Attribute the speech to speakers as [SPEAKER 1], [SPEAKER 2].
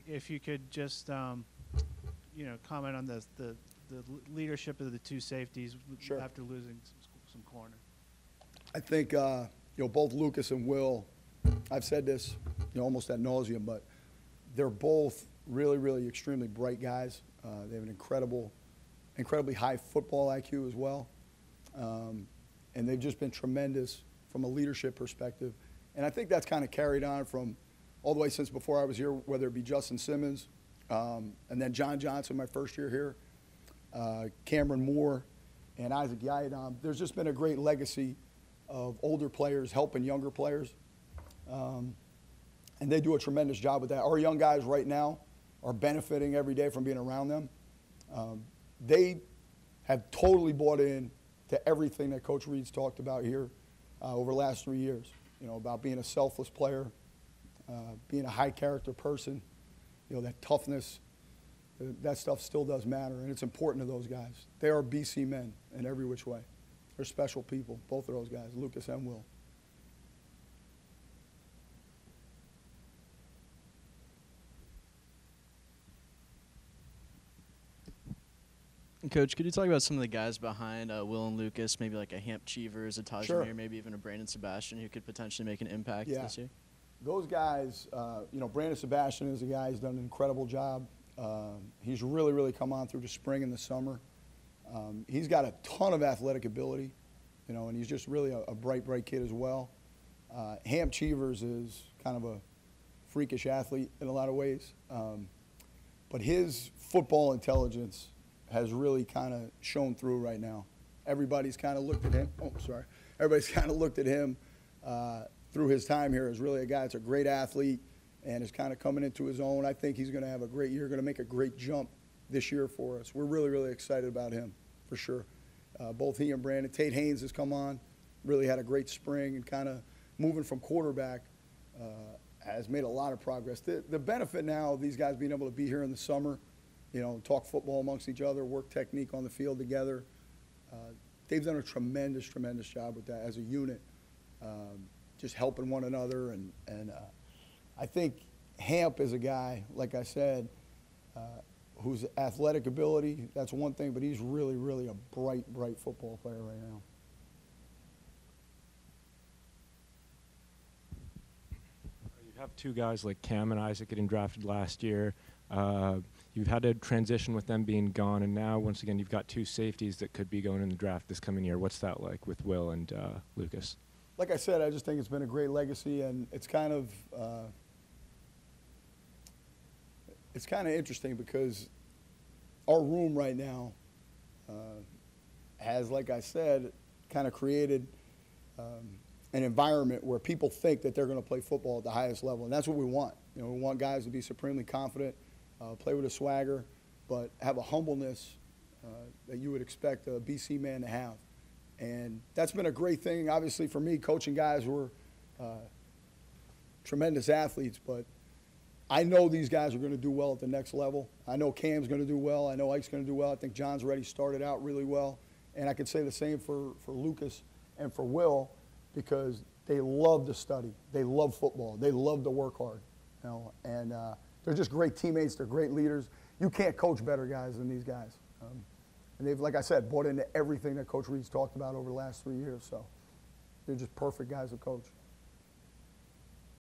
[SPEAKER 1] if you could just, comment on the leadership of the two safeties
[SPEAKER 2] Sure.
[SPEAKER 1] after losing some corner.
[SPEAKER 2] I think, both Lucas and Will, I've said this, almost ad nauseum, but they're both really, really extremely bright guys. They have an incredibly high football IQ as well. And they've just been tremendous from a leadership perspective. And I think that's kind of carried on from all the way since before I was here, whether it be Justin Simmons, and then John Johnson, my first year here, Cameron Moore, and Isaac Yayadam. There's just been a great legacy of older players helping younger players. And they do a tremendous job with that. Our young guys right now are benefiting every day from being around them. They have totally bought in to everything that Coach Reed's talked about here over the last 3 years, about being a selfless player, being a high-character person, that toughness. That stuff still does matter, and it's important to those guys. They are BC men in every which way. They're special people, both of those guys, Lucas and Will.
[SPEAKER 3] Coach, could you talk about some of the guys behind Will and Lucas, maybe like a Hamp Cheevers, a Taj
[SPEAKER 2] Sure.
[SPEAKER 3] Amir, maybe even a Brandon Sebastian who could potentially make an impact this year?
[SPEAKER 2] Those guys, Brandon Sebastian is a guy who's done an incredible job. He's really, really come on through the spring and the summer. He's got a ton of athletic ability, and he's just really a bright, bright kid as well. Hamp Cheevers is kind of a freakish athlete in a lot of ways. But his football intelligence has really kind of shown through right now. Everybody's kind of looked at him. Everybody's kind of looked at him through his time here as really a guy that's a great athlete and is kind of coming into his own. I think he's going to have a great year, going to make a great jump this year for us. We're really, really excited about him, for sure. Both he and Brandon. Tate Haynes has come on, really had a great spring, and kind of moving from quarterback has made a lot of progress. The benefit now of these guys being able to be here in the summer, talk football amongst each other, work technique on the field together, they've done a tremendous, tremendous job with that as a unit, just helping one another. And I think Hamp is a guy, like I said, whose athletic ability, that's one thing, but he's really, really a bright, bright football player right now.
[SPEAKER 4] You have two guys like Cam and Isaac getting drafted last year. You've had a transition with them being gone, and now, once again, you've got two safeties that could be going in the draft this coming year. What's that like with Will and Lucas?
[SPEAKER 2] Like I said, I just think it's been a great legacy, and it's kind of interesting because our room right now has, like I said, kind of created an environment where people think that they're going to play football at the highest level, and that's what we want. We want guys to be supremely confident, play with a swagger, but have a humbleness that you would expect a BC man to have. And that's been a great thing, obviously, for me, coaching guys who are tremendous athletes, but I know these guys are going to do well at the next level. I know Cam's going to do well. I know Ike's going to do well. I think John's already started out really well. And I could say the same for Lucas and for Will, because they love to study. They love football. They love to work hard. And they're just great teammates. They're great leaders. You can't coach better guys than these guys. And they've, like I said, bought into everything that Coach Reed's talked about over the last 3 years. So they're just perfect guys to coach.